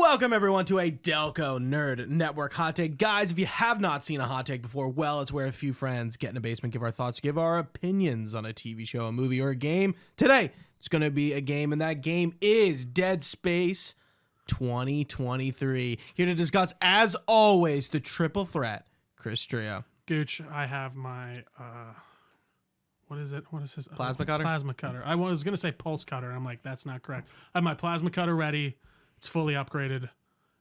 Welcome everyone to a Delco Nerd Network Hot Take. Guys, if you have not seen a hot take before, well, it's where a few friends get in a basement, give our thoughts, give our opinions on a TV show, a movie, or a game. Today, it's going to be a game, and that game is Dead Space 2023. Here to discuss, as always, the triple threat, Chris Trio. Gooch, I have my, what is it? What is this? Plasma cutter? Plasma cutter. I was going to say pulse cutter. I'm like, that's not correct. I have my plasma cutter ready. It's fully upgraded,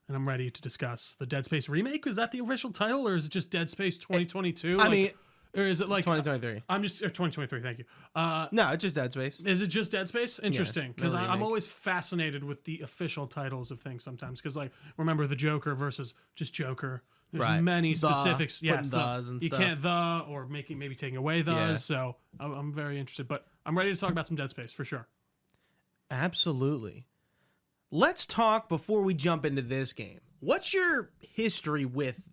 and I'm ready to discuss the Dead Space remake. Is that the official title, or is it just Dead Space 2022? Or is it like 2023? I'm just 2023. Thank you. No, it's just Dead Space. Is it just Dead Space? Interesting, because no I'm always fascinated with the official titles of things sometimes. Because like, remember the Joker versus just Joker. There's many specifics. Yes, you can't or maybe taking away the. Yeah. So I'm very interested, but I'm ready to talk about some Dead Space for sure. Absolutely. Let's talk before we jump into this game. What's your history with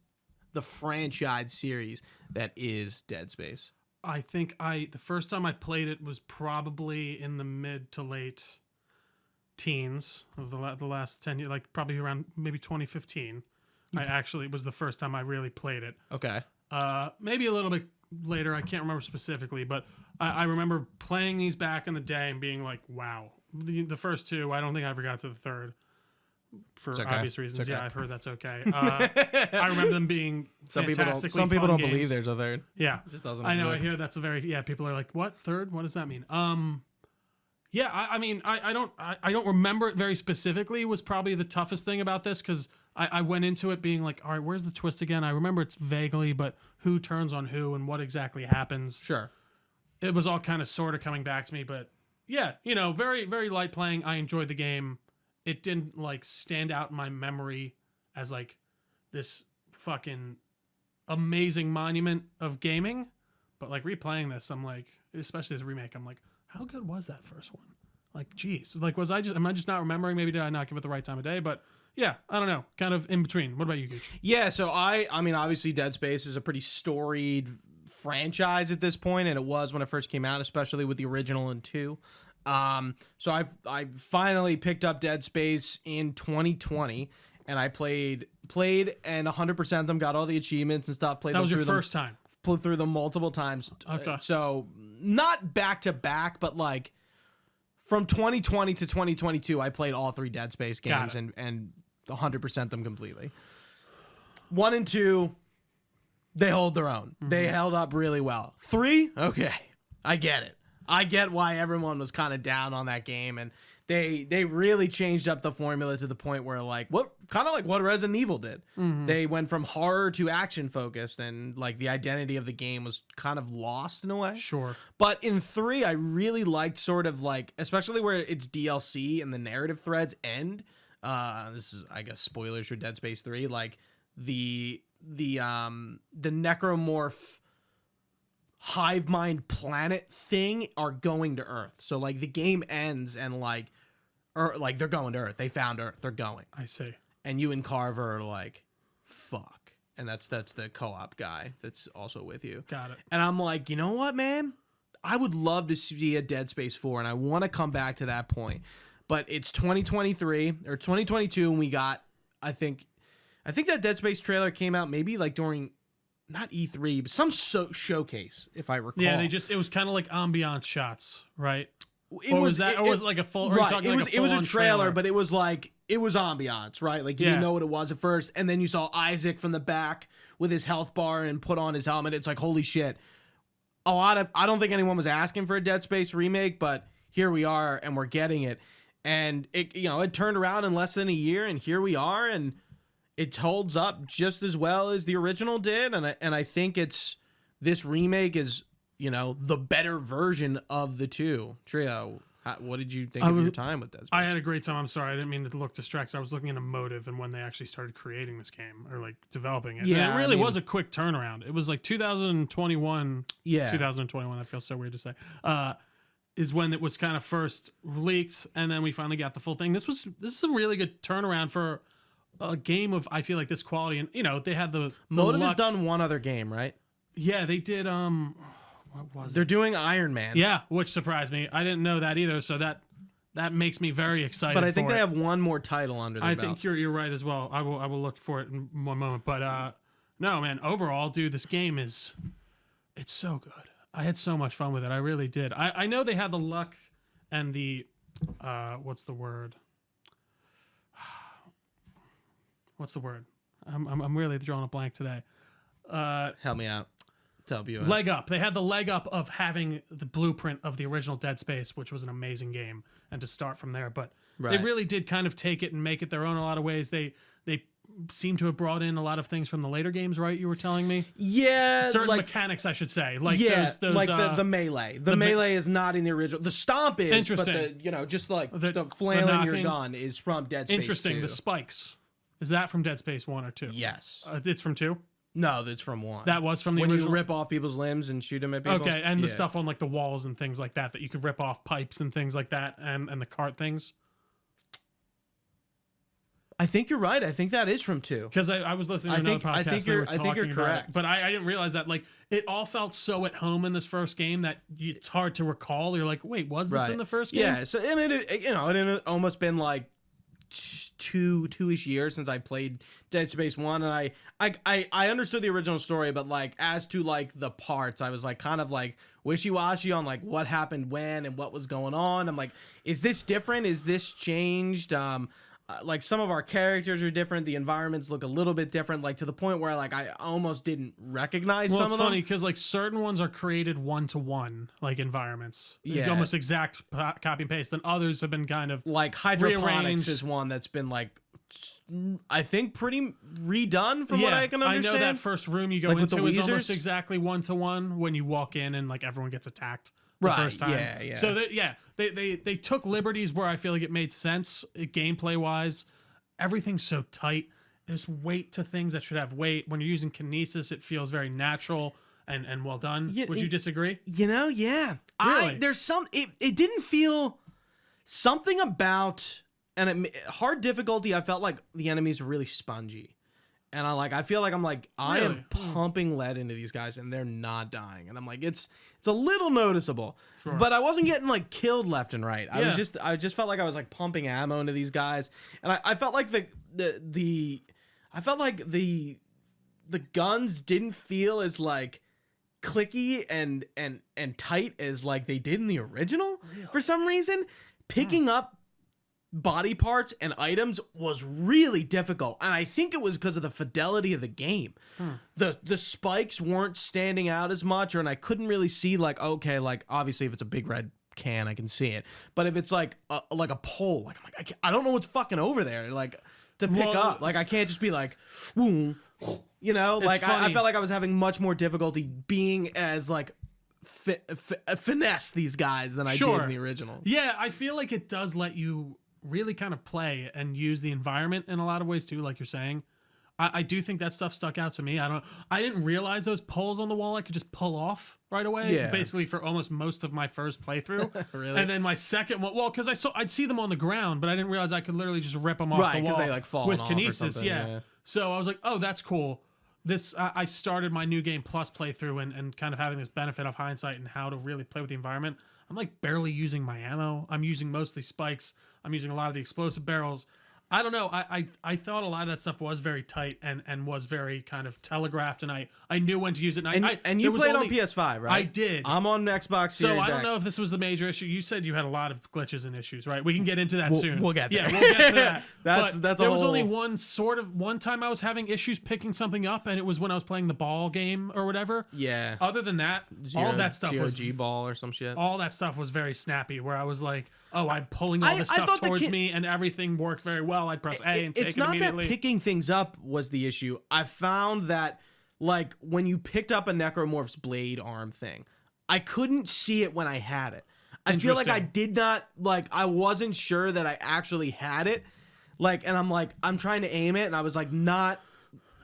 the franchise series that is Dead Space? I think the first time I played it was probably in the mid to late teens of the last 10 years, like probably around maybe 2015. It was the first time I really played it. Okay. Maybe a little bit later. I can't remember specifically, but I remember playing these back in the day and being like, wow. The first two, I don't think I ever got to the third for obvious reasons. Okay. Yeah, I've heard that's okay. I remember them being fantastically Some people don't games. believe there's a third. Yeah. It just doesn't I know, exist. I hear that's a very, people are like, what, third? What does that mean? Yeah, I don't remember it very specifically was probably the toughest thing about this because I went into it being like, all right, where's the twist again? I remember it's vaguely, but who turns on who and what exactly happens? Sure. It was all kind of sort of coming back to me, but yeah, very, very light playing. I enjoyed the game. It didn't like stand out in my memory as like this fucking amazing monument of gaming. But like replaying this, I'm like, especially this remake, I'm like, how good was that first one? Like, geez, like am I just not remembering? Maybe did I not give it the right time of day? But yeah, I don't know, kind of in between. What about you, Gooch? Yeah, so I mean, obviously Dead Space is a pretty storied franchise at this point, and it was when it first came out, especially with the original and 2. So I finally picked up Dead Space in 2020, and I played and 100% them, got all the achievements and stuff. That was your first time? Played through them multiple times. Okay. So not back to back, but like from 2020 to 2022, I played all 3 Dead Space games and 100% them completely. 1 and 2, they hold their own. Mm-hmm. They held up really well. 3, okay, I get it. I get why everyone was kind of down on that game, and they really changed up the formula to the point where like what Resident Evil did. Mm-hmm. They went from horror to action focused, and like the identity of the game was kind of lost in a way. Sure. But in 3, I really liked sort of like, especially where it's DLC and the narrative threads end. This is, I guess, spoilers for Dead Space 3. Like the necromorph hive mind planet thing are going to Earth. So like the game ends and like they're going to Earth. They found Earth. They're going. I see. And you and Carver are like, fuck. And that's the co-op guy that's also with you. Got it. And I'm like, you know what, man? I would love to see a Dead Space 4, and I want to come back to that point. But it's 2023 or 2022, and we got, I think that Dead Space trailer came out maybe like during, not E3, but some showcase, if I recall. Yeah, it was kind of like ambiance shots, right? It was like a full, right? It was a trailer, but it was ambiance, right? Like you didn't know what it was at first, and then you saw Isaac from the back with his health bar and put on his helmet. It's like, holy shit. I don't think anyone was asking for a Dead Space remake, but here we are, and we're getting it. And it turned around in less than a year, and here we are, and it holds up just as well as the original did, and I think this remake is the better version of the two. Trio, what did you think of your time with Dead Space? I had a great time. I'm sorry, I didn't mean to look distracted. I was looking at a motive and when they actually started creating this game or like developing it. Yeah, and it really was a quick turnaround. It was like 2021. Yeah, 2021. That feels so weird to say. Is when it was kind of first leaked, and then we finally got the full thing. This is a really good turnaround for a game of, I feel like, this quality. And they had the Motive has done one other game, right? Yeah, they did. What was They're doing Iron Man. Yeah, which surprised me. I didn't know that either. So that that makes me very excited. But I think for they it. have one more title under their belt. I think you're right as well. I will look for it in one moment. But no, man. Overall, dude, this game it's so good. I had so much fun with it. I really did. I know they had the luck and the what's the word? What's the word? I'm really drawing a blank today. Help me out. Help you out. Leg up. They had the leg up of having the blueprint of the original Dead Space, which was an amazing game, and to start from there. But they really did kind of take it and make it their own in a lot of ways. They seem to have brought in a lot of things from the later games, right? You were telling me? Yeah. Certain mechanics, I should say. Like those like the melee. The melee is not in the original. The stomp is, interesting. but just like the flailing your gun is from Dead Space Interesting. 2. The spikes. Is that from Dead Space 1 or 2? Yes. It's from 2? No, that's from 1. That was from the when original? you rip off people's limbs and shoot them at people. Okay, and the stuff on like the walls and things like that you could rip off pipes and things like that, and the cart things. I think you're right. I think that is from 2. Because I was listening to another podcast. I think you're correct. It, but I didn't realize that. Like, it all felt so at home in this first game that it's hard to recall. You're like, wait, was this in the first game? Yeah. So and it had almost been like two-ish years since I played Dead Space 1, and I understood the original story, but like as to like the parts, I was like kind of like wishy-washy on like what happened when and what was going on. I'm like, is this different? Is this changed? Like some of our characters are different. The environments look a little bit different, like to the point where like I almost didn't recognize some of them. Well, it's funny because like certain ones are created one-to-one, like environments. Yeah. Almost exact copy and paste. And others have been kind of like hydroponics rearranged. Is one that's been like, I think pretty redone from what I can understand. I know that first room you go like into is almost exactly one-to-one when you walk in and like everyone gets attacked. The first time. Yeah. So they took liberties where I feel like it made sense gameplay wise. Everything's so tight. There's weight to things that should have weight. When you're using kinesis, it feels very natural and well done. Would you disagree? Yeah. Really? There's some. It didn't feel something about hard difficulty. I felt like the enemies were really spongy. And I feel like I am pumping lead into these guys and they're not dying. And I'm like, it's a little noticeable, but I wasn't getting like killed left and right. I just felt like I was like pumping ammo into these guys. And I felt like the guns didn't feel as like clicky and tight as like they did in the original. Really? For some reason, picking up body parts and items was really difficult, and I think it was because of the fidelity of the game. The spikes weren't standing out as much, and I couldn't really see like, okay, like obviously if it's a big red can I can see it, but if it's like a pole, like I'm like I don't know what's fucking over there like to pick up, like I can't just be like boom, like I felt like I was having much more difficulty being as like finesse these guys than I did in the original. Yeah, I feel like it does let you really kind of play and use the environment in a lot of ways too, like you're saying. I do think that stuff stuck out to me. I didn't realize those poles on the wall I could just pull off right away. Basically for almost most of my first playthrough. Really? And then my second one, well, because I'd see them on the ground, but I didn't realize I could literally just rip them off the wall, they like fall with off kinesis. Yeah. So I was like, oh, that's cool. I started my New Game Plus playthrough and kind of having this benefit of hindsight and how to really play with the environment. I'm like barely using my ammo. I'm using mostly spikes. I'm using a lot of the explosive barrels. I don't know. I thought a lot of that stuff was very tight and was very kind of telegraphed, and I knew when to use it. And you played on PS5, right? I did. I'm on Xbox Series X. So I don't know if this was the major issue. You said you had a lot of glitches and issues, right? We can get into that soon. We'll get there. Yeah, we'll get to that. That's there was only one time I was having issues picking something up, and it was when I was playing the ball game or whatever. Yeah. Other than that, all of that stuff was G-ball or some shit. All that stuff was very snappy, where I was like, oh, I'm pulling all this stuff towards me, and everything works very well. I'd press A and take it immediately. It's not that picking things up was the issue. I found that, like, when you picked up a Necromorph's blade arm thing, I couldn't see it when I had it. I feel like I did not, like, I wasn't sure that I actually had it. Like, and I'm trying to aim it, and I was, like, not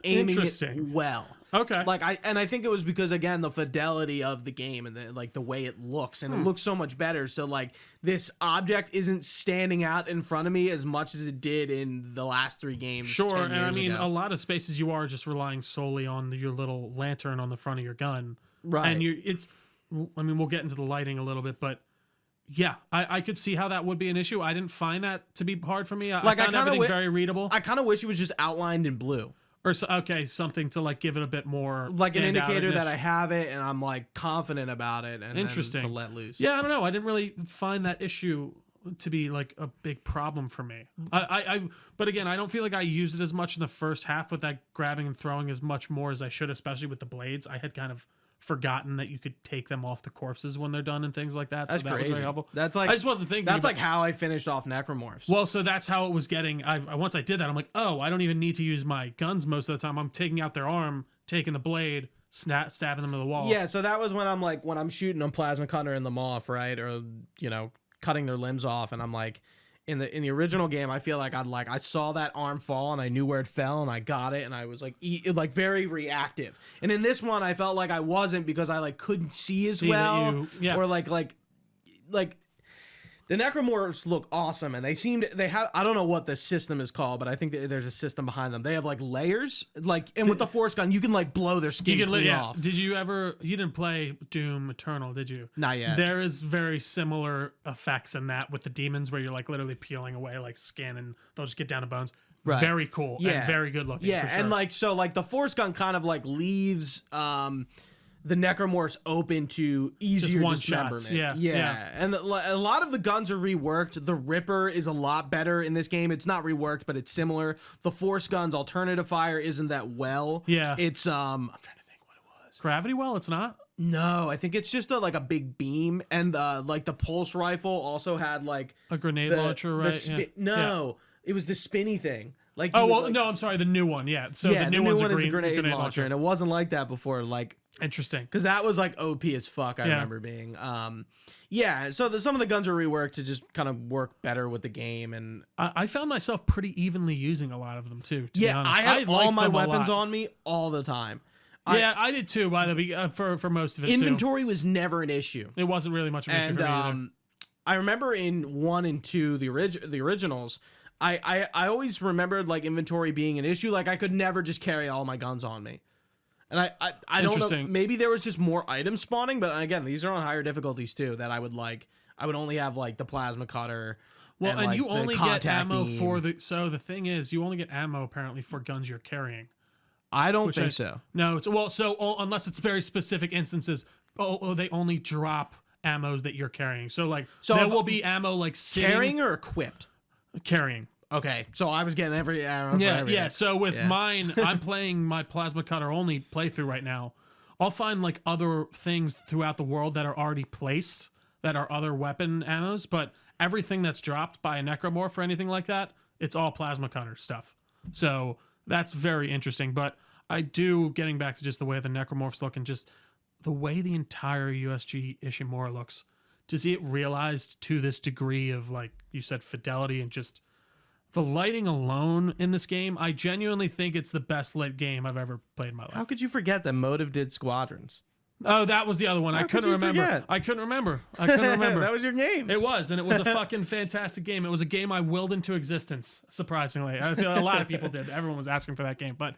aiming it well. Okay. Like I think it was because again the fidelity of the game and the way it looks, and it looks so much better. So like this object isn't standing out in front of me as much as it did in the last 3 games. Sure, 10 years and I mean ago. a lot of spaces you are just relying solely on your little lantern on the front of your gun, right? And we'll get into the lighting a little bit, but Yeah, I could see how that would be an issue. I didn't find that to be hard for me. I Like, I found kinda everything wi- very readable. I kind of wish it was just outlined in blue. Or something to like give it a bit more Like an indicator that standout-ish. I have it and I'm like confident about it and Interesting. then to let loose. Yeah, I don't know. I didn't really find that issue to be like a big problem for me. But again, I don't feel like I used it as much in the first half with that grabbing and throwing as much more as I should, especially with the blades. I had kind of forgotten that you could take them off the corpses when they're done and things like that. That's so that crazy. was very helpful. That's like I just wasn't thinking. That's about, like how I finished off necromorphs. well, so that's how it was getting. Once I did that, I'm like, oh, I don't even need to use my guns most of the time. I'm taking out their arm, taking the blade, stabbing them to the wall. Yeah, so that was when I'm shooting them plasma cuttering them off, right? Or cutting their limbs off, and I'm like, in the original game, I feel like I saw that arm fall and I knew where it fell and I got it and I was like very reactive. And in this one, I felt like I wasn't because I like couldn't see as well, or like the necromorphs look awesome and they have I don't know what the system is called, but I think that there's a system behind them. They have like layers, and with the force gun, you can like blow their skin clean off. Did you didn't play Doom Eternal, did you? Not yet. There is very similar effects in that with the demons where you're like literally peeling away like skin and they'll just get down to bones. Right. Very cool. Yeah. And very good looking. Yeah, for sure. and like the force gun kind of like leaves the necromorphs open to easier one dismemberment. shots. Yeah. And a lot of the guns are reworked. The Ripper is a lot better in this game. It's not reworked, but it's similar. The force gun's alternative fire isn't that well. Yeah. It's I'm trying to think what it was. Gravity Well, it's not? No, I think it's just like a big beam, and like the pulse rifle also had like A grenade launcher, right? No, it was the spinny thing. Like no, I'm sorry, the new one. Yeah. So the new one's one is a a grenade launcher, and it wasn't like that before. Like, interesting. because that was like OP as fuck. I remember being. So some of the guns are reworked to just kind of work better with the game, and I found myself pretty evenly using a lot of them too. To be honest. I had all liked my them a weapons lot. on me all the time. I did too. By the for most of it, Inventory was never an issue. It wasn't really much of an issue for me either. I remember in 1 and 2, the originals, I always remembered like inventory being an issue. Like I could never just carry all my guns on me. And I don't know, maybe there was just more items spawning, but again, these are on higher difficulties too, that I would only have like the plasma cutter. Well, and like, you only get ammo beam. for the thing is you only get ammo apparently for guns you're carrying. I don't think so. No, unless it's very specific instances, they only drop ammo that you're carrying. So there will be ammo like sitting, carrying or equipped. Carrying. Okay, so I was getting every ammo. Yeah. So with mine, I'm playing my plasma cutter only playthrough right now. I'll find like other things throughout the world that are already placed that are other weapon ammos, but everything that's dropped by a necromorph or anything like that, it's all plasma cutter stuff. So that's very interesting. But I do, getting back to just the way the necromorphs look and just the way the entire USG Ishimura looks, to see it realized to this degree of, like you said, fidelity and just the lighting alone in this game, I genuinely think it's the best lit game I've ever played in my life. How could you forget that Motive did Squadrons? Oh, that was the other one. I couldn't remember. I couldn't remember. That was your game. It was, and it was a fucking fantastic game. It was a game I willed into existence, surprisingly. I feel a lot of people did. Everyone was asking for that game, but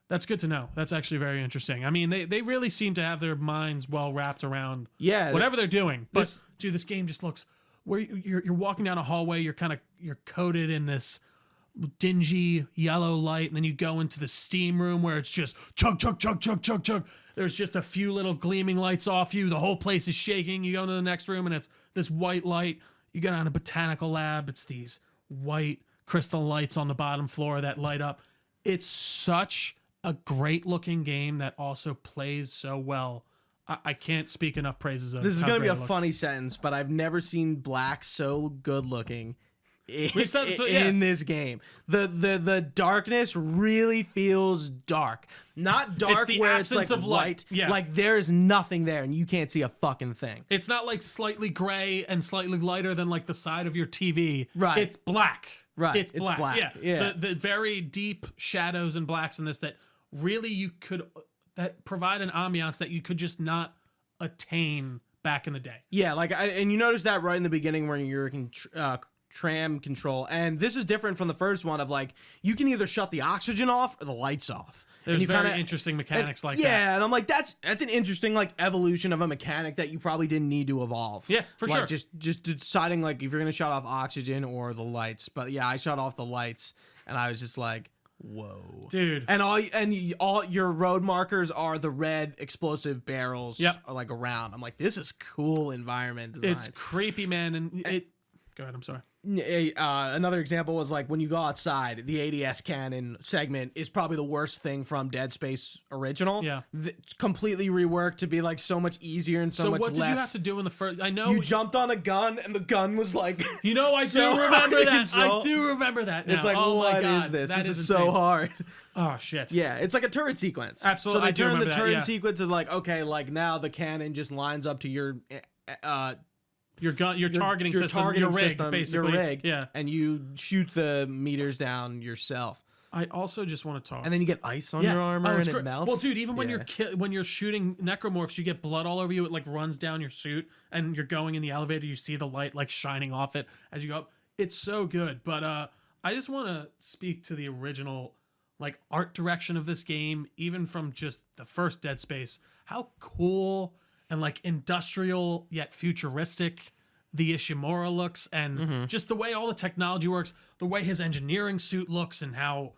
that's good to know. That's actually very interesting. I mean, they really seem to have their minds well wrapped around whatever they're doing. But dude, this game just looks where you're walking down a hallway. You're coated in this dingy yellow light, and then you go into the steam room where it's just chug chug chug chug chug chug. There's just a few little gleaming lights off you. The whole place is shaking. You go into the next room and it's this white light. You go down to botanical lab. It's these white crystal lights on the bottom floor that light up. It's such a great looking game that also plays so well. I can't speak enough praises of. This is going to be a funny sentence, but I've never seen black so good looking in this game. The darkness really feels dark. Not dark where it's like light. Yeah. Like there's nothing there and you can't see a fucking thing. It's not like slightly gray and slightly lighter than like the side of your TV. Right. It's black. Right. It's black. Yeah. The very deep shadows and blacks in this that really that provide an ambiance that you could just not attain back in the day. Yeah, and you notice that right in the beginning when you're tram control, and this is different from the first one of like you can either shut the oxygen off or the lights off. There's and very interesting mechanics like that. Yeah, and I'm like, that's an interesting like evolution of a mechanic that you probably didn't need to evolve. Yeah, for sure. Just deciding like if you're gonna shut off oxygen or the lights. But yeah, I shut off the lights, and I was just like, whoa, dude. And all your road markers are the red explosive barrels. Yep. Are like around. I'm like, this is cool environment design. It's creepy, man, and it. Go ahead. I'm sorry. Another example was like when you go outside, the ADS cannon segment is probably the worst thing from Dead Space original. Yeah, it's completely reworked to be like so much easier and so much less. So what did you have to do in the first? I know you jumped on a gun and the gun was like, you know, I so do remember that. control. I do remember that. Now. It's like, oh what my God, is this? That This is insane. so hard. Oh shit. Yeah, it's like a turret sequence. Absolutely. So they I do turn the remember turret that, yeah. sequence is like, okay, like now the cannon just lines up to your gun, your targeting system, your rig, basically. Your rig, yeah, and you shoot the meters down yourself. I also just want to talk. And then you get ice on your armor and it melts. Well, dude, even when you're shooting necromorphs, you get blood all over you. It like runs down your suit, and you're going in the elevator. You see the light like shining off it as you go up. It's so good. But I just want to speak to the original like art direction of this game, even from just the first Dead Space. How cool and like industrial yet futuristic the Ishimura looks, and just the way all the technology works, the way his engineering suit looks, and how,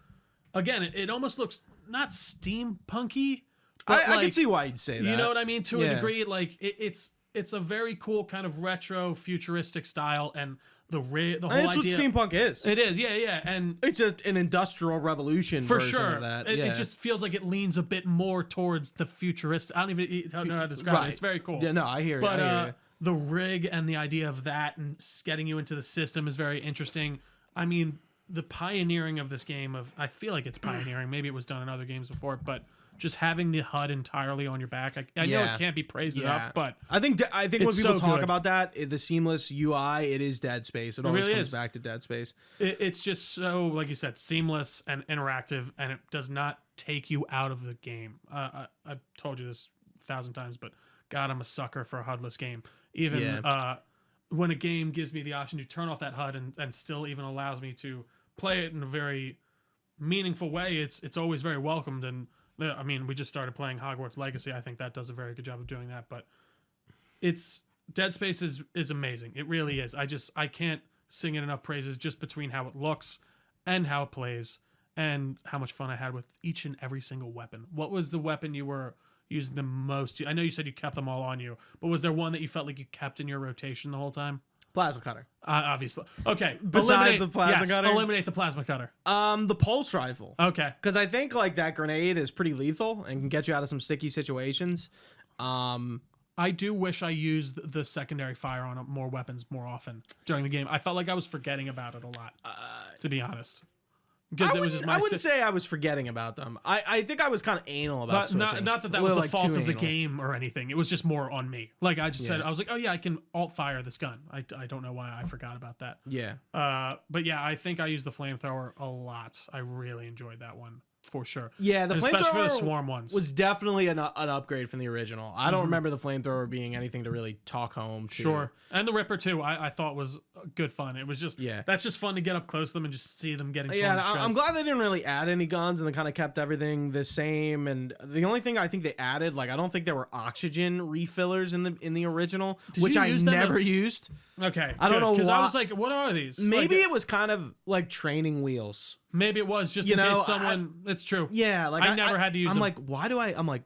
again, it almost looks not steampunky. But I can see why you'd say that. You know what I mean? To a degree, like it's a very cool kind of retro futuristic style, and the whole idea. That's what steampunk is. It is, yeah, and it's just an industrial revolution for version sure. of that. It just feels like it leans a bit more towards the futuristic. I don't even know how to describe it. It's very cool. Yeah, no, I hear it. But the rig and the idea of that and getting you into the system is very interesting. I mean, the pioneering of this game I feel like it's pioneering. Maybe it was done in other games before, but just having the HUD entirely on your back, I know it can't be praised enough, but I think when people so talk good. about that, the seamless UI, it is Dead Space. It always really comes is. back to Dead Space. It's just so, like you said, seamless and interactive, and it does not take you out of the game. I've told you this 1,000 times, but God, I'm a sucker for a HUD-less game. Even when a game gives me the option to turn off that HUD and still even allows me to play it in a very meaningful way, it's always very welcomed. And I mean, we just started playing Hogwarts Legacy. I think that does a very good job of doing that. But Dead Space is amazing. It really is. I can't sing it enough praises just between how it looks and how it plays and how much fun I had with each and every single weapon. What was the weapon you were using the most? I know you said you kept them all on you, but was there one that you felt like you kept in your rotation the whole time? Plasma cutter. Obviously. Okay. Besides the plasma cutter? Eliminate the plasma cutter. The pulse rifle. Okay. Because I think like that grenade is pretty lethal and can get you out of some sticky situations. I do wish I used the secondary fire on more weapons more often during the game. I felt like I was forgetting about it a lot, to be honest. Because it was just I wouldn't say I was forgetting about them. I think I was kind of anal about switching. Not that was the fault of the game or anything. It was just more on me. Like I just said, I was like, oh yeah, I can alt fire this gun. I don't know why I forgot about that. Yeah. But yeah, I think I used the flamethrower a lot. I really enjoyed that one for sure. Yeah, the especially for flamethrower the swarm ones was definitely an upgrade from the original. I don't remember the flamethrower being anything to really talk home to. Sure. And the Ripper too, I thought was good fun. It was just that's just fun to get up close to them and just see them getting torn to shreds. I'm glad they didn't really add any guns and they kind of kept everything the same. And the only thing I think they added, like I don't think there were oxygen refillers in the original, which I never used. Okay. I don't know because why. I was like, what are these? Maybe it was kind of like training wheels. Maybe it was just in case someone. It's true. Yeah, like I never had to use them. I'm like, why do I? I'm like,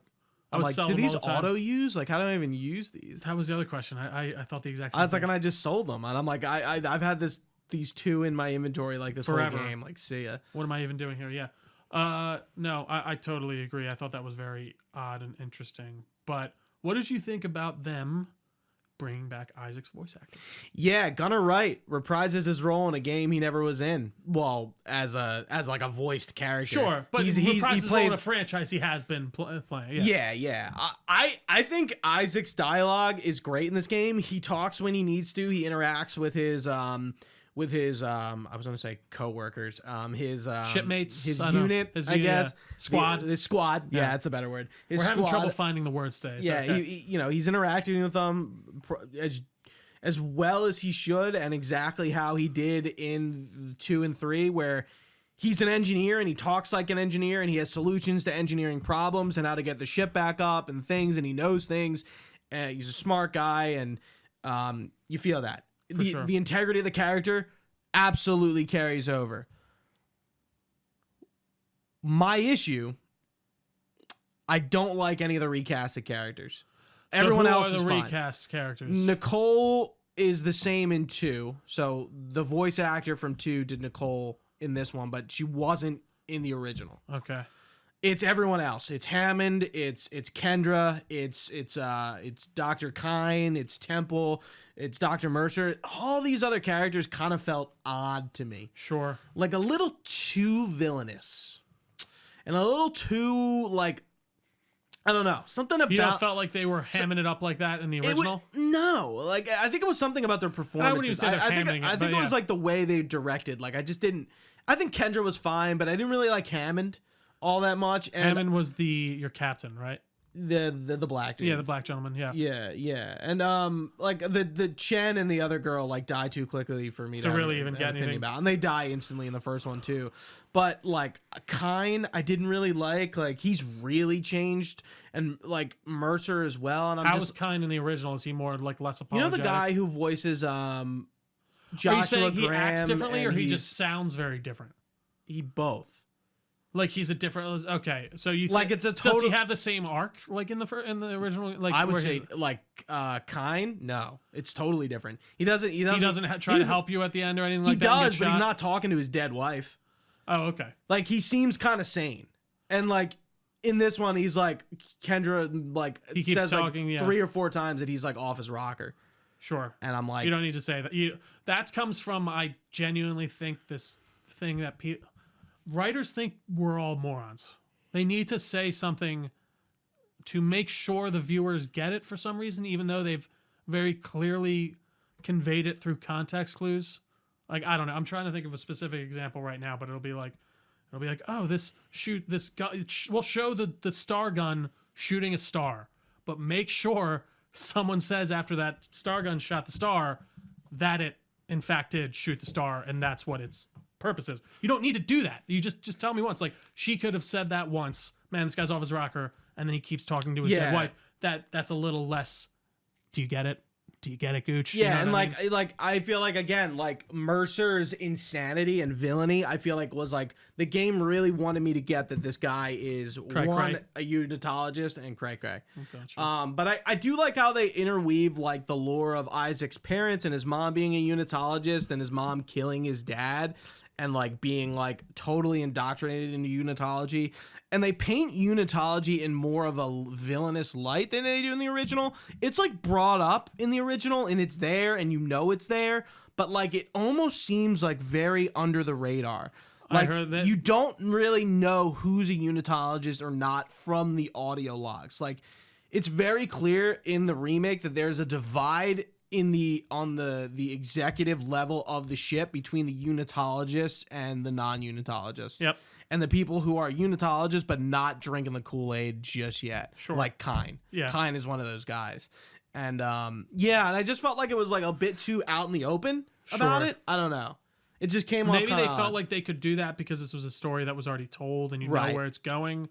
do these auto use? Like, how do I even use these? That was the other question. I thought the exact same I was thing. like, and I just sold them, and I'm like, I've had these two in my inventory like this forever. Whole game. Like, see ya. What am I even doing here? Yeah. No, I totally agree. I thought that was very odd and interesting. But what did you think about them bringing back Isaac's voice acting? Yeah, Gunnar Wright reprises his role in a game he never was in. Well, as like a voiced character. Sure, but he plays in a franchise he has been playing. Yeah. I think Isaac's dialogue is great in this game. He talks when he needs to. He interacts with his I was gonna say coworkers, his shipmates, his unit, I guess. Squad. His squad. Yeah, that's a better word. We're having trouble finding the words today. He's interacting with them as as well as he should and exactly how he did in 2 and 3, where he's an engineer and he talks like an engineer and he has solutions to engineering problems and how to get the ship back up and things, and he knows things. He's a smart guy, and you feel that. The integrity of the character absolutely carries over. My issue, I don't like any of the recasted characters. So everyone else are is the fine. recast characters? Nicole is the same in 2. So the voice actor from 2 did Nicole in this one, but she wasn't in the original. Okay. It's everyone else. It's Hammond. It's Kendra. It's Dr. Kine. It's Temple. It's Dr. Mercer. All these other characters kind of felt odd to me. Sure. Like a little too villainous, and a little too like, I don't know, something about. You don't felt like they were hamming it up like that in the original? No, like I think it was something about their performances. I wouldn't even say they're hamming it. I think it was like the way they directed. Like I just didn't. I think Kendra was fine, but I didn't really like Hammond all that much. And Hammond was your captain, right? The black dude. Yeah, the black gentleman. Yeah. Yeah. And like the Chen and the other girl like die too quickly for me to really even get anything about, and they die instantly in the first one too. But like Kine, I didn't really like. Like he's really changed, and like Mercer as well. And How was Kine in the original? Is he more like less apologetic? You know the guy who voices Are you Joshua saying he Graham, acts differently, or he he's- just sounds very different? he both. Like he's a different. Okay, so you Like it's a does total. he have the same arc like in the original? Like I would where say he's- like Kine. No, it's totally different. He doesn't try to help you at the end or anything like He that. and does, get but he's shot? not talking to his dead wife. Oh, okay. Like he seems kind of sane, and like in this one, he's like Kendra like He keeps says talking, like 3 or 4 times that he's like off his rocker, Sure. and I'm like, You don't need to say that. That comes from, I genuinely think, this thing that writers think we're all morons. They need to say something to make sure the viewers get it for some reason, even though they've very clearly conveyed it through context clues. Like, I don't know. I'm trying to think of a specific example right now, but it'll be like, oh, we'll show the star gun shooting a star, but make sure someone says after that star gun shot the star that it in fact did shoot the star, and that's what its purpose is. You don't need to do that. You just tell me once. Like she could have said that once. Man, this guy's off his rocker, and then he keeps talking to his dead wife. That's a little less. Do you get it? Do you get it, Gooch? yeah, You know and what I mean? like I feel like again like Mercer's insanity and villainy. I feel like was like the game really wanted me to get that this guy is Cray. a unitologist and cray. Gotcha. But I do like how they interweave like the lore of Isaac's parents and his mom being a unitologist and his mom killing his dad and like being like totally indoctrinated into unitology. And they paint unitology in more of a villainous light than they do in the original. It's like brought up in the original and it's there and you know it's there, but like it almost seems like very under the radar. Like I heard that. you don't really know who's a unitologist or not from the audio logs. Like it's very clear in the remake that there's a divide on the executive level of the ship between the unitologists and the non-unitologists. Yep. And the people who are unitologists but not drinking the Kool-Aid just yet. Sure. Like Kine. Yeah. Kine is one of those guys. And yeah, and I just felt like it was like a bit too out in the open about Sure. it. I don't know. It just came off Maybe they kinda felt odd. like they could do that because this was a story that was already told and you Right. know where it's going.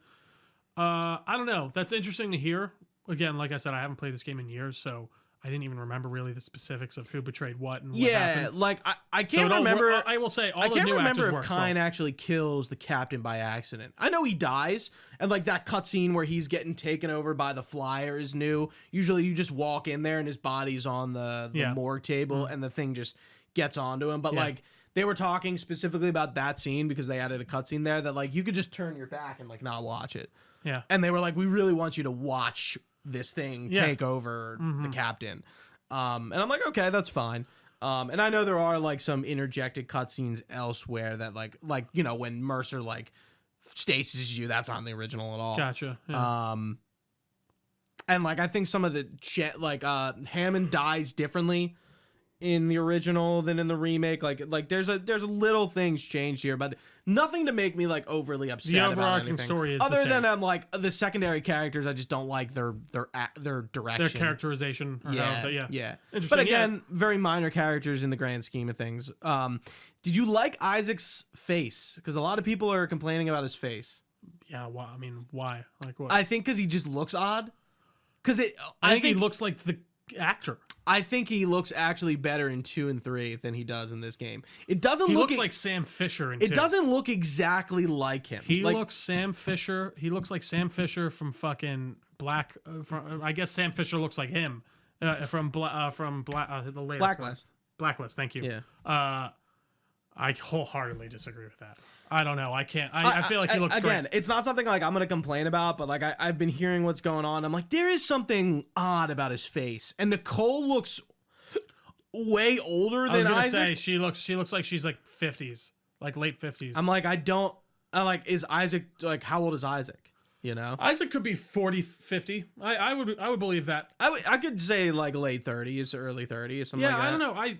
I don't know. That's interesting to hear. Again, like I said, I haven't played this game in years, so I didn't even remember really the specifics of who betrayed what and what happened. like I So can't remember. I will say all I the can't new remember actors if worked Kine well. actually kills the captain by accident. I know he dies, and like that cutscene where he's getting taken over by the flyer is new. Usually, you just walk in there and his body's on the Yeah. morgue table, and the thing just gets onto him. But Yeah. like they were talking specifically about that scene because they added a cutscene there that like you could just turn your back and like not watch it. Yeah. And they were like, we really want you to watch this thing Yeah. take over the captain. And I'm like, okay, that's fine. And I know there are like some interjected cutscenes elsewhere that like you know when Mercer like stasis you, that's on the original at all. Gotcha. Yeah. And like I think some of the Hammond dies differently in the original than in the remake. Like there's a little things changed here, but nothing to make me like overly upset The about overarching anything. story is other the same. than I'm like the secondary characters, I just don't like their direction, Their characterization. Or yeah. Interesting. But again, very minor characters in the grand scheme of things. Did you like Isaac's face? Because a lot of people are complaining about his face. Yeah. Why? I mean, why? Like what? I think because he just looks odd. Because I think he looks like the actor. I think he looks actually better in 2 and 3 than he does in this game. It doesn't He look looks like Sam Fisher in 2. It doesn't look exactly like him. He looks Sam Fisher. He looks like Sam Fisher from fucking Black. I guess Sam Fisher looks like him from the latest Blacklist. Blacklist. Thank you. Yeah. I wholeheartedly disagree with that. I don't know. I can't. I feel like he looks again. great. It's not something like I'm gonna complain about, but like I've been hearing what's going on. I'm like, there is something odd about his face, and Nicole looks way older than Isaac. I was gonna say she looks like she's like 50s, like late 50s. I'm like, I'm like, is Isaac like how old is Isaac? You know, Isaac could be 40, 50. I would believe that. I could say like late 30s, early 30s, something like that. Yeah, I don't know.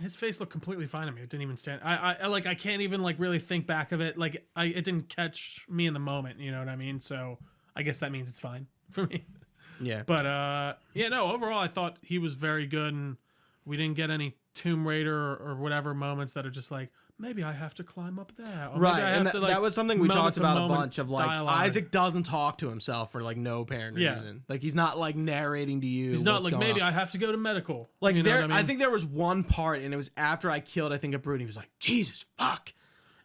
His face looked completely fine to me. It didn't even stand. I can't even like really think back of it. Like it didn't catch me in the moment. You know what I mean? So I guess that means it's fine for me. Yeah. But no. Overall, I thought he was very good, and we didn't get any Tomb Raider or whatever moments that are just like maybe I have to climb up there. Or right, maybe I and have to, like, that was something we talked about a moment-to-moment bunch of. Like dialogue. Isaac doesn't talk to himself for like no apparent reason. Like he's not like narrating to you. He's not what's like going maybe on. I have to go to medical. Like you know there, what I mean? I think there was one part, and it was after I killed, I think, a brute. And he was like, "Jesus, fuck,"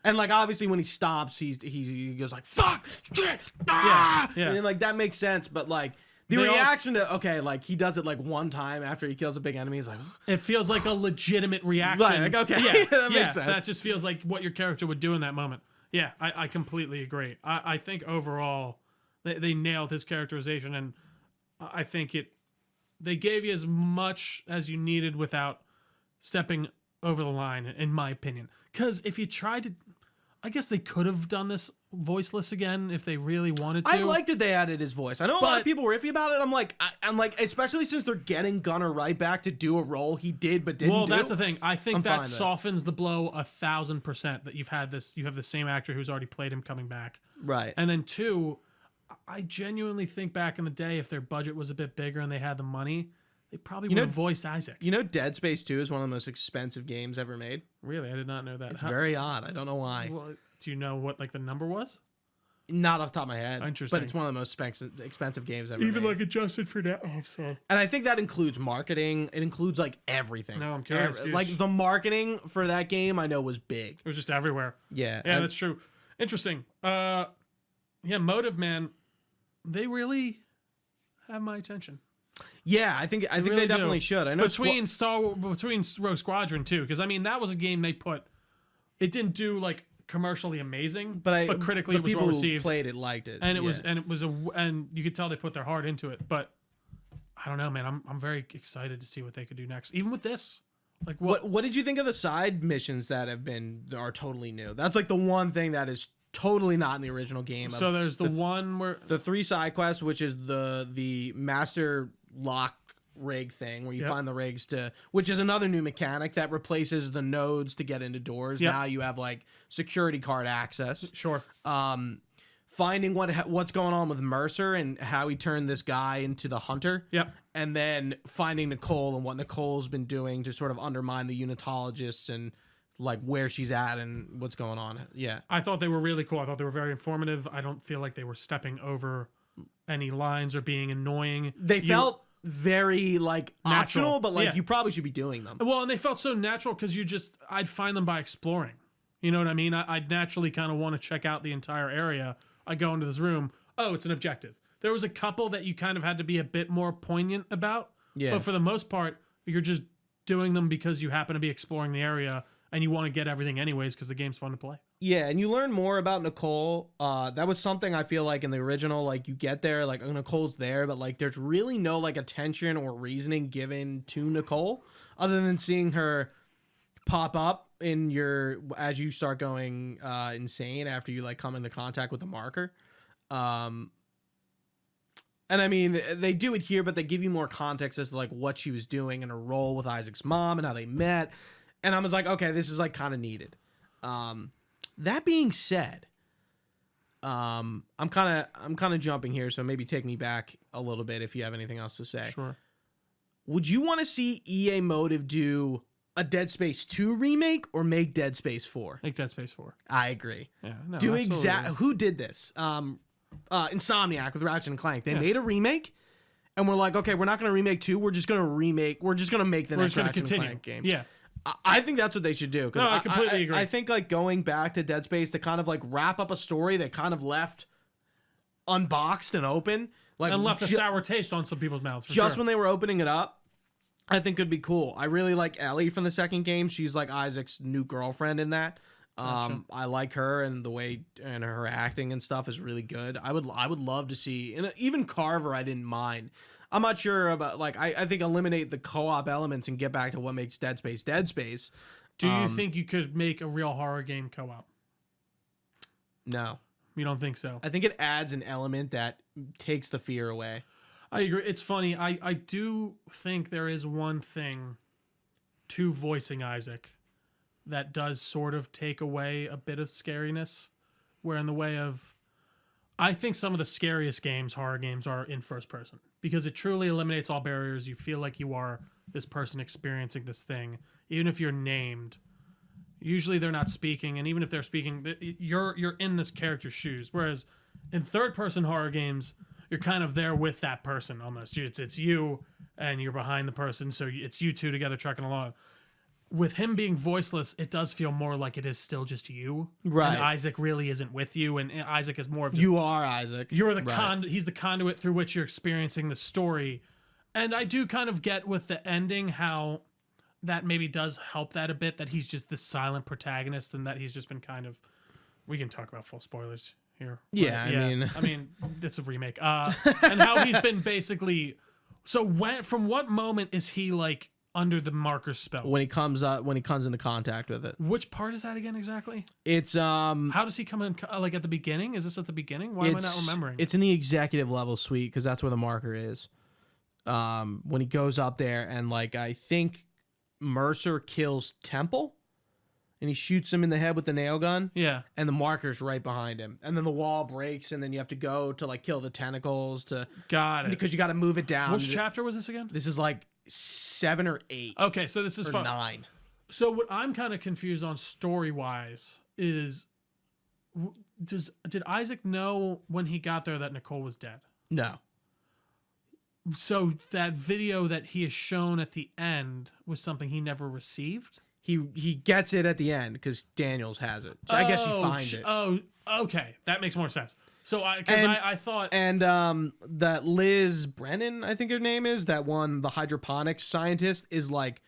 and like obviously when he stops, he goes like, "Fuck, shit, ah!" Yeah. And like that makes sense, but like the reaction to like he does it like one time after he kills a big enemy. He's like, it feels like a legitimate reaction. Right, like, okay, yeah, that makes sense. That just feels like what your character would do in that moment. Yeah, I completely agree. I think overall they nailed his characterization, and I think they gave you as much as you needed without stepping over the line, in my opinion. Because if you tried to, I guess they could have done this voiceless again if they really wanted to. I liked that they added his voice. I know a lot of people were iffy about it. I'm like, especially since they're getting Gunnar right back to do a role he did but didn't do. Well, that's the thing. I think that fine softens the blow 1,000% that you have the same actor who's already played him coming back. Right. And then 2, I genuinely think back in the day, if their budget was a bit bigger and they had the money, they probably would have voiced Isaac. You know, Dead Space 2 is one of the most expensive games ever made. Really? I did not know that. It's very odd. I don't know why. Well, do you know what like the number was? Not off the top of my head. Interesting. But it's one of the most expensive games ever made. Even like adjusted for that. Oh, sorry. And I think that includes marketing. It includes like everything. No, I'm curious. Like the marketing for that game, I know was big. It was just everywhere. Yeah. Yeah, that's true. Interesting. Yeah, Motive Man, they really have my attention. Yeah, I think really they definitely should. I know between Rogue Squadron too, because I mean that was a game they put. It didn't do like commercially amazing, but critically it was well received. People who played it liked it, and and you could tell they put their heart into it. But I don't know, man. I'm very excited to see what they could do next, even with this. Like what did you think of the side missions that are totally new? That's like the one thing that is totally not in the original game. So there's the one where the 3 side quests, which is the master lock rig thing where you find the rigs which is another new mechanic that replaces the nodes to get into doors. Now you have like security card access. Sure. Finding what's going on with Mercer and how he turned this guy into the hunter. Yep. And then finding Nicole and what Nicole's been doing to sort of undermine the unitologists and like where she's at and what's going on. Yeah. I thought they were really cool. I thought they were very informative. I don't feel like they were stepping over any lines or being annoying. They felt very like natural. optional, but like you probably should be doing them. Well, and they felt so natural because I'd find them by exploring. You know what I mean? I'd naturally kind of want to check out the entire area. I go into this room. Oh, it's an objective. There was a couple that you kind of had to be a bit more poignant about. Yeah. But for the most part, you're just doing them because you happen to be exploring the area and you want to get everything anyways because the game's fun to play. Yeah, and you learn more about Nicole. That was something I feel like in the original, like you get there, like Nicole's there, but like there's really no like attention or reasoning given to Nicole other than seeing her pop up as you start going insane after you like come into contact with the marker. And And I mean, they do it here, but they give you more context as to like what she was doing and her role with Isaac's mom and how they met. And I was like, okay, this is like kind of needed. That being said, I'm kind of jumping here, so maybe take me back a little bit if you have anything else to say. Sure. Would you want to see EA Motive do a Dead Space 2 remake or make Dead Space 4? Make Dead Space 4. I agree. Yeah. No, Do absolutely. who did this? Insomniac with Ratchet and Clank. They made a remake, and we're like, okay, we're not going to remake 2. We're just going to make the next Ratchet and Clank game. Yeah. I think that's what they should do. No, I completely agree. I think like going back to Dead Space to kind of like wrap up a story that kind of left unboxed and open, like and left a sour taste on some people's mouths. Just when they were opening it up, I think could be cool. I really like Ellie from the second game. She's like Isaac's new girlfriend in that. Gotcha. I like her, and the way and her acting and stuff is really good. I would love to see, and even Carver I didn't mind. I'm not sure about like I think eliminate the co-op elements and get back to what makes Dead Space Dead Space. Do you think you could make a real horror game co-op? No. You don't think so? I think it adds an element that takes the fear away. I agree. It's funny. I do think there is one thing to voicing Isaac that does sort of take away a bit of scariness, where in the way of, I think some of the scariest games, horror games, are in first person because it truly eliminates all barriers. You feel like you are this person experiencing this thing, even if you're named. Usually they're not speaking, and even if they're speaking, you're in this character's shoes. Whereas in third person horror games, you're kind of there with that person almost. It's you, and you're behind the person, so it's you two together trucking along. With him being voiceless, it does feel more like it is still just you. Right. And Isaac really isn't with you, and Isaac is more of just, You are Isaac. you're the Right. he's the conduit through which you're experiencing the story. And I do kind of get with the ending how that maybe does help that a bit, that he's just this silent protagonist and that he's just been kind of, we can talk about full spoilers here. Yeah, I mean, it's a remake. And how he's been basically, so from what moment is he like under the marker spell? When he comes into contact with it. Which part is that again exactly? It's How does he come in, like at the beginning? Is this at the beginning? Why am I not remembering? It's in the executive level suite because that's where the marker is. When he goes up there and like I think Mercer kills Temple and he shoots him in the head with the nail gun. Yeah. And the marker's right behind him. And then the wall breaks and then you have to go to like kill the tentacles to Got it. because you got to move it down. Which chapter was this again? This is like 7 or 8 Okay, so this is or fun. 9. So what I'm kind of confused on story-wise is, did Isaac know when he got there that Nicole was dead? No. So that video that he is shown at the end was something he never received? He gets it at the end because Daniels has it. So I guess he finds it. Oh, okay. That makes more sense. So I thought... And that Liz Brennan, I think her name is, that one, the hydroponics scientist, is like,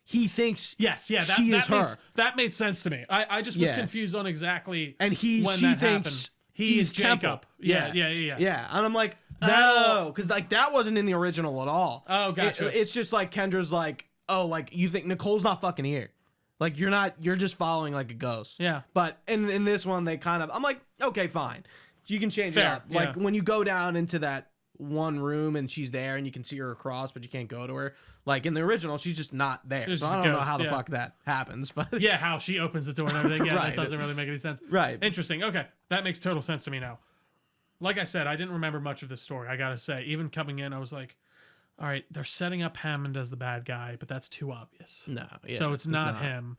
he thinks Yes, yeah, she is her. That made sense to me. I just was Yeah. confused on exactly And when she that thinks happened. He's Temple. Jacob. Yeah. Yeah, and I'm like, That- oh, because like that wasn't in the original at all. Oh, gotcha. It's just like Kendra's like, oh, like you think Nicole's not fucking here. Like you're just following like a ghost. Yeah. But in this one, they kind of, I'm like, okay, fine. You can change it Fair, up. Like yeah. when you go down into that one room and she's there and you can see her across, but you can't go to her. Like in the original, she's just not there. Just So I a don't know ghost, how the yeah. fuck that happens, but Yeah, how she opens the door and everything. Yeah, Right. that doesn't really make any sense. right. Interesting. Okay, that makes total sense to me now. Like I said, I didn't remember much of this story. I gotta say, even coming in, I was like, all right, they're setting up Hammond as the bad guy, but that's too obvious. No, yeah, So it's not him.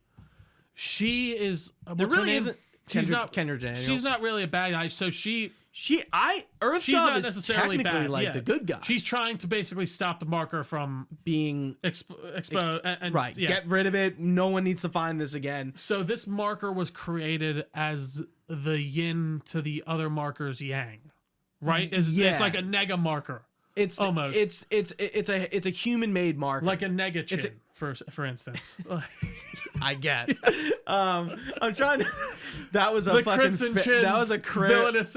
She is. There what's her really name? isn't. She's not. Kendra Daniels. She's not really a bad guy. So She's she's not not necessarily technically bad. like yeah. the good guy. She's trying to basically stop the marker from being expo and right. Yeah. Get rid of it. No one needs to find this again. So this marker was created as the yin to the other marker's yang, right? It's like a nega marker, It's Almost. It's a human made marker. like a nega chin, for instance. I guess. I'm trying to. That was a The fucking. Crimson Chin's That was a villainous.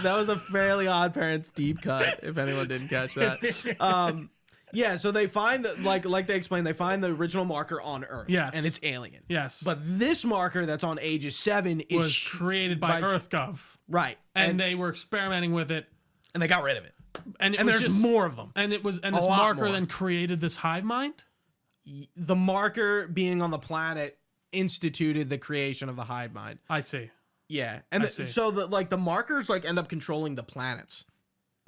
That was a Fairly Odd Parents deep cut. If anyone didn't catch that. Yeah. So they find that, like they explained, they find the original marker on Earth. Yes. And it's alien. Yes, But this marker that's on Aegis 7 was is created by EarthGov, right, and they were experimenting with it. and they got rid of it. And there's just more of them. And this marker then created this hive mind? The marker being on the planet instituted the creation of the hive mind. I see. Yeah. And so the markers like end up controlling the planets.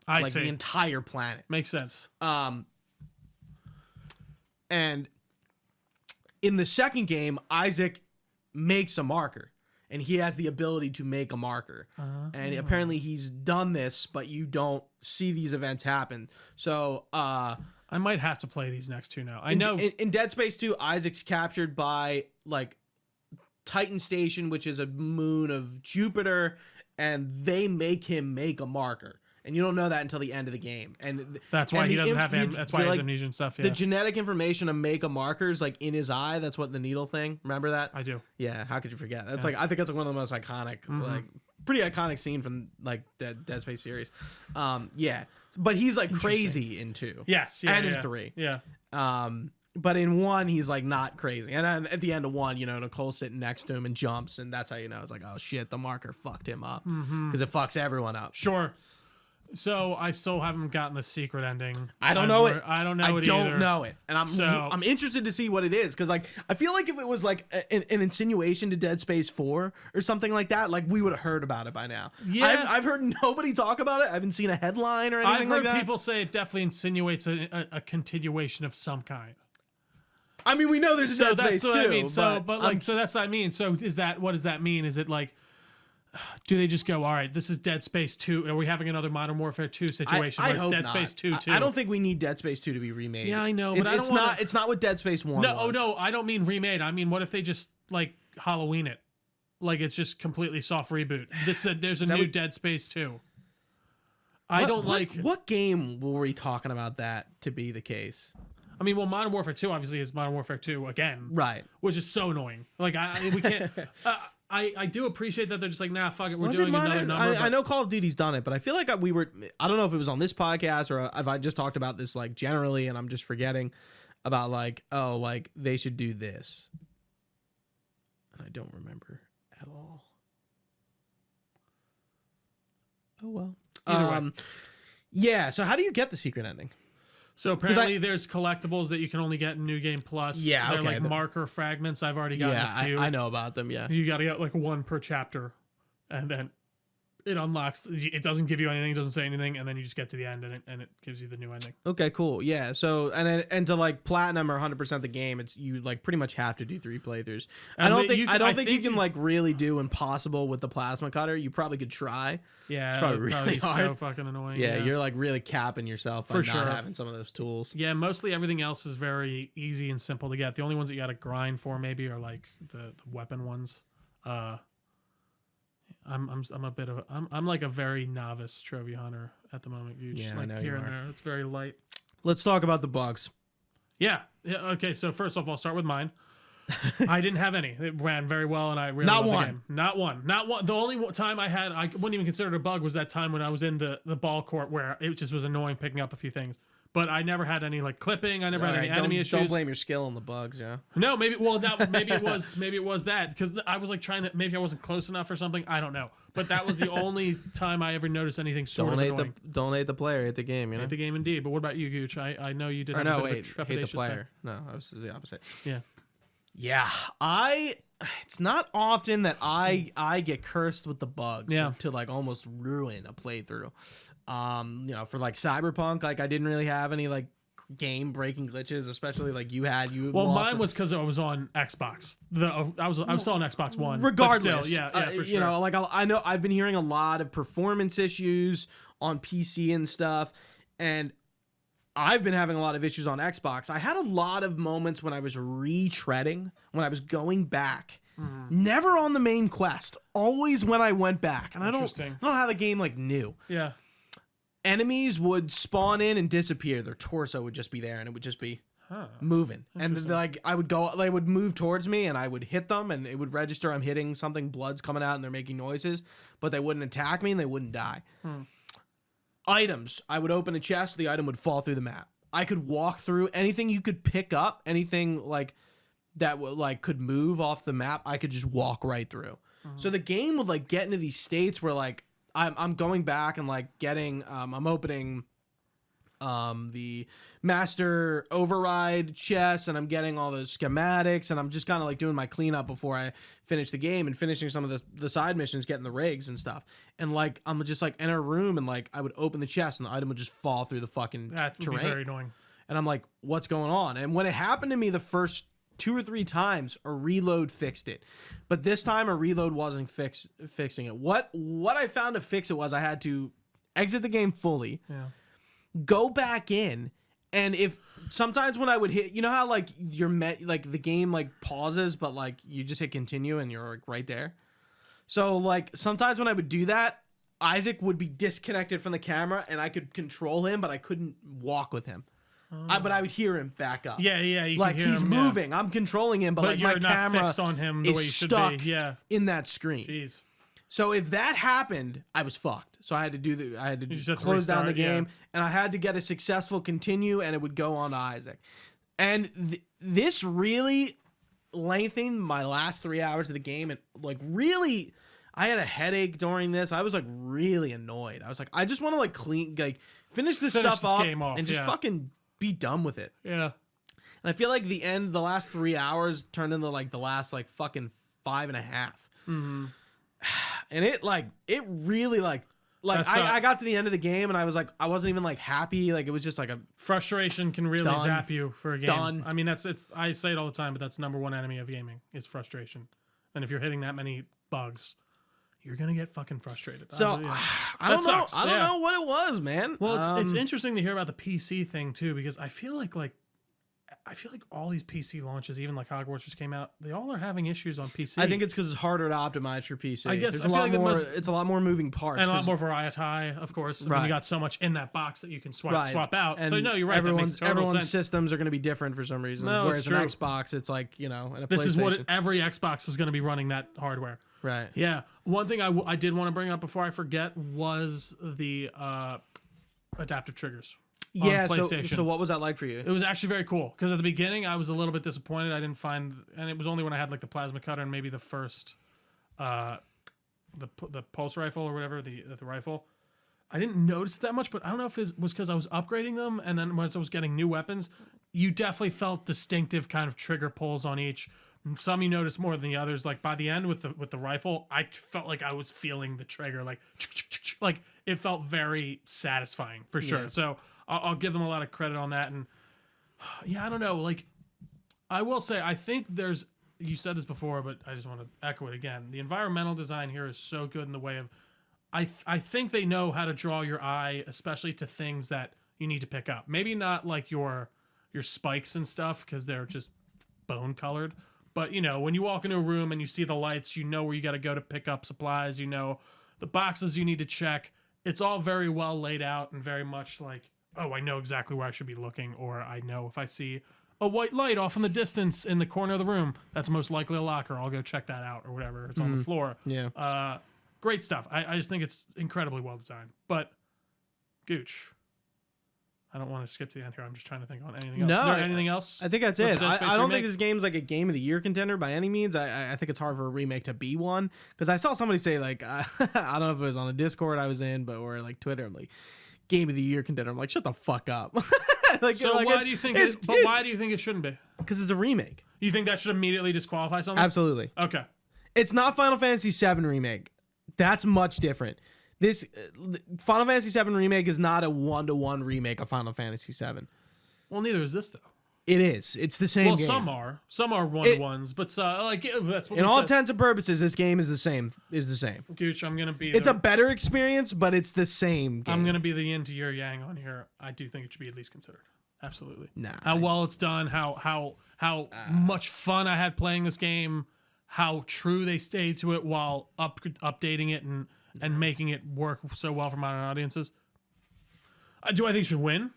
I see. The entire planet. Makes sense. And in the second game, Isaac makes a marker. And he has the ability to make a marker. And apparently he's done this, but you don't see these events happen. So I might have to play these next two now. I know in Dead Space 2, Isaac's captured by like Titan Station, which is a moon of Jupiter, and they make him make a marker. And you don't know that until the end of the game. And that's why he doesn't have that's why he has amnesia and stuff. Yeah. The genetic information to make a marker is like in his eye. That's what the needle thing. Remember that? I do. Yeah. How could you forget? That's like, I think that's like one of the most iconic, like pretty iconic scene from like the Dead Space series. Yeah. But he's like crazy in 2. Yes. Yeah, and in 3. Yeah. But in 1, he's like not crazy. And then at the end of 1, Nicole's sitting next to him and jumps. And that's how you know. It's like, oh shit, the marker fucked him up. Because it fucks everyone up. Sure. So I still haven't gotten the secret ending. I don't know it. I don't know it either. I don't know it, and I'm interested to see what it is because like I feel like if it was like an insinuation to Dead Space 4 or something like that, like we would have heard about it by now. Yeah, I've heard nobody talk about it. I haven't seen a headline or anything like that. I've heard people say it definitely insinuates a continuation of some kind. I mean, we know there's a Dead Space 2. I mean. So that's what I mean. So what does that mean? Is it like? Do they just go, all right, this is Dead Space 2. Are we having another Modern Warfare 2 situation where it's Dead Space 2 too? I don't think we need Dead Space 2 to be remade. Yeah, I know, but it's not what Dead Space 1 was. No, I don't mean remade. I mean, what if they just like Halloween it? Like it's just completely soft reboot. There's a new Dead Space 2. What game were we talking about that to be the case? I mean, well, Modern Warfare 2 obviously is Modern Warfare 2 again. Right. Which is so annoying. Like we can't I do appreciate that they're just like, nah, fuck it, we're doing another number. I know Call of Duty's done it, but I feel like I don't know if it was on this podcast or if I just talked about this like generally and I'm just forgetting about like, oh, like they should do this. And I don't remember at all. Oh, well. Either way. Yeah, so how do you get the secret ending? So apparently there's collectibles that you can only get in New Game Plus. Yeah, they're like marker fragments. I've already gotten a few. I know about them, yeah. You got to get like one per chapter. And then it unlocks. It doesn't give you anything. It doesn't say anything. And then you just get to the end and it gives you the new ending. Okay, cool. Yeah, so, and to like platinum or 100% the game, you like pretty much have to do 3 playthroughs. I don't think you can like really do impossible with the plasma cutter. You probably could try. Yeah, it's probably really hard. So fucking annoying. Yeah, you're like really capping yourself by not having some of those tools. Yeah, mostly everything else is very easy and simple to get. The only ones that you got to grind for maybe are like the weapon ones. I'm like a very novice trophy hunter at the moment. You just like here and there. It's very light. Let's talk about the bugs. Yeah. Okay. So first off, I'll start with mine. I didn't have any. It ran very well, and I really loved the game. Not one. The only time I wouldn't even consider it a bug was that time when I was in the ball court where it just was annoying picking up a few things. But I never had any like clipping. I never had any enemy issues. Don't blame your skill on the bugs, yeah. No, maybe it was that because I was like maybe I wasn't close enough or something. I don't know. But that was the only time I ever noticed anything sort of annoying. Don't hate the player, hate the game, you know. Hate the game indeed. But what about you, Gooch? I know you did. Hate the player. No, I was the opposite. Yeah. Yeah, it's not often that I get cursed with the bugs to like almost ruin a playthrough. For like Cyberpunk, like I didn't really have any like game breaking glitches, especially like you had. Mine was because I was on Xbox. I was still on Xbox One. Regardless, still, yeah, for sure. Like I know I've been hearing a lot of performance issues on PC and stuff, and I've been having a lot of issues on Xbox. I had a lot of moments when I was retreading, when I was going back. Never on the main quest. Always when I went back. And I don't know how the game like knew. Yeah. Enemies would spawn in and disappear. Their torso would just be there and it would just be moving. And like they would move towards me and I would hit them and it would register I'm hitting something, blood's coming out and they're making noises, but they wouldn't attack me and they wouldn't die. Items. I would open a chest, the item would fall through the map. I could walk through anything you could pick up, anything like that like could move off the map, I could just walk right through. So the game would like get into these states where like I'm going back and like getting I'm opening the master override chest, and I'm getting all the schematics, and I'm just kind of like doing my cleanup before I finish the game and finishing some of the side missions, getting the rigs and stuff. And like I'm just like in a room, and like I would open the chest and the item would just fall through the fucking That would terrain. be very annoying. And I'm like, what's going on? And when it happened to me the first 2 or 3 times, a reload fixed it. But this time a reload wasn't fixing it. What I found to fix it was I had to exit the game fully. Yeah. Go back in, and if sometimes when I would hit, you know how like like the game like pauses, but like you just hit continue and you're like right there. So like sometimes when I would do that, Isaac would be disconnected from the camera and I could control him, but I couldn't walk with him. But I would hear him back up. Yeah, you like can hear he's him, moving. I'm controlling him, but like you're my not camera fixed on him the way you is should stuck be. Yeah. in that screen. Jeez. So if that happened, I was fucked. So I had to just have to close down the restart, game, and I had to get a successful continue, and it would go on to Isaac. And this really lengthened my last 3 hours of the game, and like really, I had a headache during this. I was like really annoyed. I was like, I just want to like finish this stuff this up game off, and just fucking be done with it. Yeah. And I feel like the last 3 hours turned into like the last like fucking 5.5. Mm-hmm. And it really I got to the end of the game and I was like, I wasn't even like happy. Like it was just like a frustration can really Done. zap you for a game. Done. I mean, I say it all the time, but that's number one enemy of gaming is frustration. And if you're hitting that many bugs, you're gonna get fucking frustrated. So I don't know. I don't know what it was, man. Well, it's interesting to hear about the PC thing too, because I feel like all these PC launches, even like Hogwarts just came out, they all are having issues on PC. I think it's because it's harder to optimize for PC. I guess There's I a feel lot like more. It's a lot more moving parts and a lot more variety, of course. When you got so much in that box that you can swap out. And so no, you're right. Everyone's sense. systems are going to be different for some reason. No, whereas it's true. an Xbox, it's like and a This is what PlayStation. every Xbox is going to be running, that hardware. Right. Yeah. One thing I did want to bring up before I forget was the adaptive triggers. Yeah. On PlayStation. So what was that like for you? It was actually very cool because at the beginning I was a little bit disappointed. I didn't find, and it was only when I had like the plasma cutter and maybe the first, the pulse rifle or whatever, the rifle. I didn't notice that much, but I don't know if it was because I was upgrading them, and then once I was getting new weapons, you definitely felt distinctive kind of trigger pulls on each. Some you notice more than the others. Like by the end with the rifle, I felt like I was feeling the trigger, like it felt very satisfying for sure. Yeah. So I'll give them a lot of credit on that. And yeah, I don't know. Like I will say, I think you said this before, but I just want to echo it again. The environmental design here is so good in the way of, I think they know how to draw your eye, especially to things that you need to pick up. Maybe not like your spikes and stuff because they're just bone colored. But, when you walk into a room and you see the lights, you know where you got to go to pick up supplies, the boxes you need to check. It's all very well laid out and very much like, oh, I know exactly where I should be looking, or I know if I see a white light off in the distance in the corner of the room, that's most likely a locker. I'll go check that out or whatever. It's on the floor. Yeah. Great stuff. I just think it's incredibly well designed. But, Gooch, I don't want to skip to the end here. I'm just trying to think on anything else. No, is there anything else? I think that's with it. the Dead Space I don't remake? think this game's like a game of the year contender by any means. I think it's hard for a remake to be one because I saw somebody say like I don't know if it was on a Discord I was in, but or like Twitter, I'm like game of the year contender. I'm like shut the fuck up. Why do you think it shouldn't be? Because it's a remake. You think that should immediately disqualify something? Absolutely. Okay. It's not Final Fantasy VII remake. That's much different. This Final Fantasy VII remake is not a 1-to-1 remake of Final Fantasy VII. Well, neither is this though. It is. It's the same game. Some are 1-to-1s, but that's what in we all said. intents and purposes, this game is the same. Gooch, I'm gonna be. It's a better experience, but it's the same game. I'm gonna be the yin to your yang on here. I do think it should be at least considered. Absolutely. Nah. How well it's done. How much fun I had playing this game. How true they stayed to it while updating it and making it work so well for modern audiences. Do I think it should win?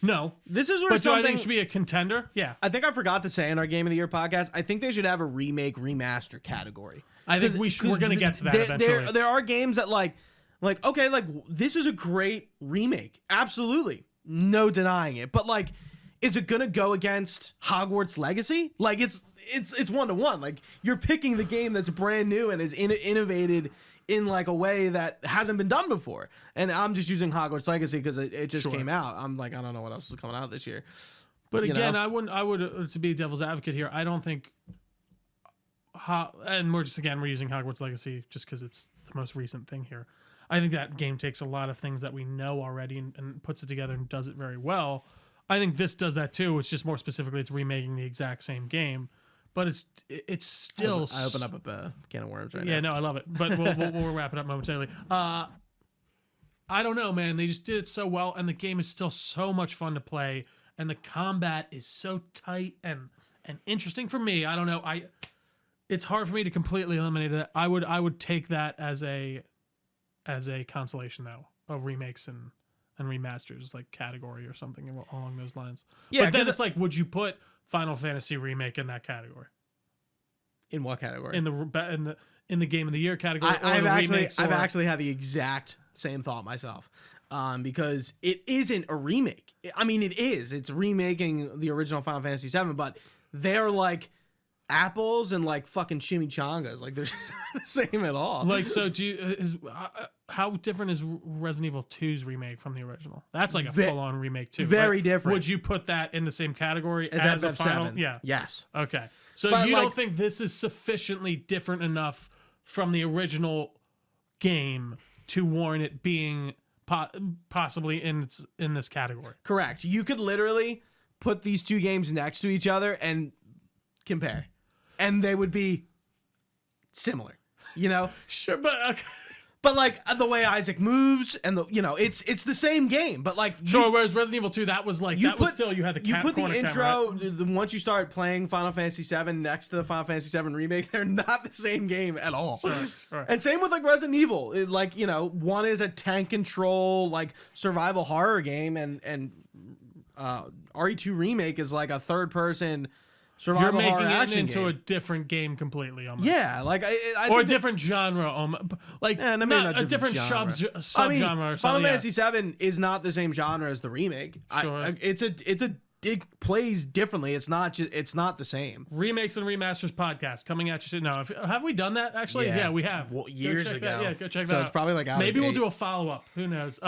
No. This is where but do I think it should be a contender? Yeah. I think I forgot to say in our Game of the Year podcast, I think they should have a remake remaster category. I think we're going to get to that eventually. There are games that like okay, like this is a great remake. Absolutely. No denying it. But like, is it going to go against Hogwarts Legacy? Like it's 1-to-1. Like you're picking the game that's brand new and is innovated in like a way that hasn't been done before. And I'm just using Hogwarts Legacy because it just came out. I'm like, I don't know what else is coming out this year. But again, I would to be devil's advocate here, I don't think and we're using Hogwarts Legacy just because it's the most recent thing here. I think that game takes a lot of things that we know already and puts it together and does it very well. I think this does that too. It's just more specifically, it's remaking the exact same game, but it's still. I open up a can of worms right now. Yeah, no, I love it. But we'll wrap it up momentarily. I don't know, man. They just did it so well, and the game is still so much fun to play, and the combat is so tight and interesting for me. I don't know. It's hard for me to completely eliminate it. I would take that as a consolation though of remakes and remasters, like category or something along those lines. Yeah, but then it's like, would you put Final Fantasy remake in that category? In what category? In the game of the year category. I've actually had the exact same thought myself, because it isn't a remake. I mean, it is. It's remaking the original Final Fantasy VII, but they're like apples and like fucking chimichangas. Like they're just not the same at all. Like, so how different is Resident Evil 2's remake from the original? That's like a full-on remake too. Very different. Would you put that in the same category as a final? Yeah. Yes. Okay. So but you don't think this is sufficiently different enough from the original game to warrant it being possibly in this category? Correct. You could literally put these two games next to each other and compare, and they would be similar, you know. Sure, but but like the way Isaac moves and it's the same game, but like whereas Resident Evil 2, that was like you had the you put the intro camera, right? Once you start playing Final Fantasy VII next to the Final Fantasy VII remake, they're not the same game at all. Sure. And same with like Resident Evil, one is a tank control like survival horror game, and RE2 remake is like a third person survival horror action into game. A different game completely, almost. Yeah, like I or a different genre, like not a different subgenre or something. Final Fantasy VII is not the same genre as the remake. Sure. It plays differently. It's not the same. Remakes and Remasters podcast coming at you. No, have we done that actually? Yeah, we have. Well, years ago. Yeah, go check that so out. It's probably like maybe we'll do a follow up. Who knows?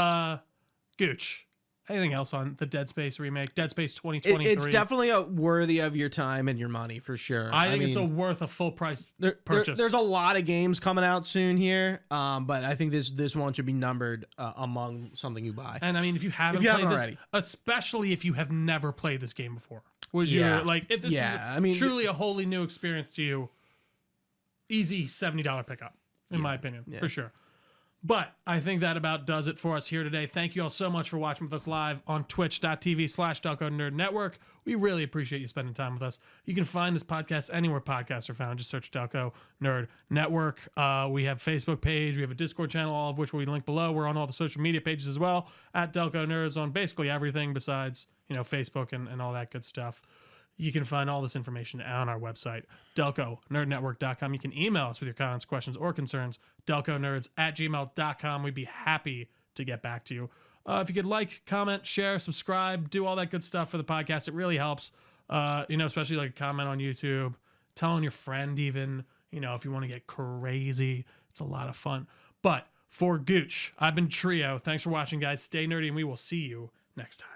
Gooch. Anything else on the Dead Space remake? Dead Space 2023. It's definitely worthy of your time and your money for sure. I think it's worth a full price purchase. There's a lot of games coming out soon here, but I think this one should be numbered among something you buy. And I mean, if you haven't played this, already, especially if you have never played this game before, if this is truly a wholly new experience to you, easy $70 pickup, in my opinion, for sure. But I think that about does it for us here today. Thank you all so much for watching with us live on twitch.tv/Delco Nerd Network. We really appreciate you spending time with us. You can find this podcast anywhere podcasts are found. Just search Delco Nerd Network. We have a Facebook page. We have a Discord channel, all of which we link below. We're on all the social media pages as well, at Delco Nerds, on basically everything besides Facebook and all that good stuff. You can find all this information on our website, DelcoNerdNetwork.com. You can email us with your comments, questions, or concerns, DelcoNerds@gmail.com. We'd be happy to get back to you. If you could like, comment, share, subscribe, do all that good stuff for the podcast, it really helps. Especially like comment on YouTube, telling your friend even, if you want to get crazy. It's a lot of fun. But for Gooch, I've been Trio. Thanks for watching, guys. Stay nerdy, and we will see you next time.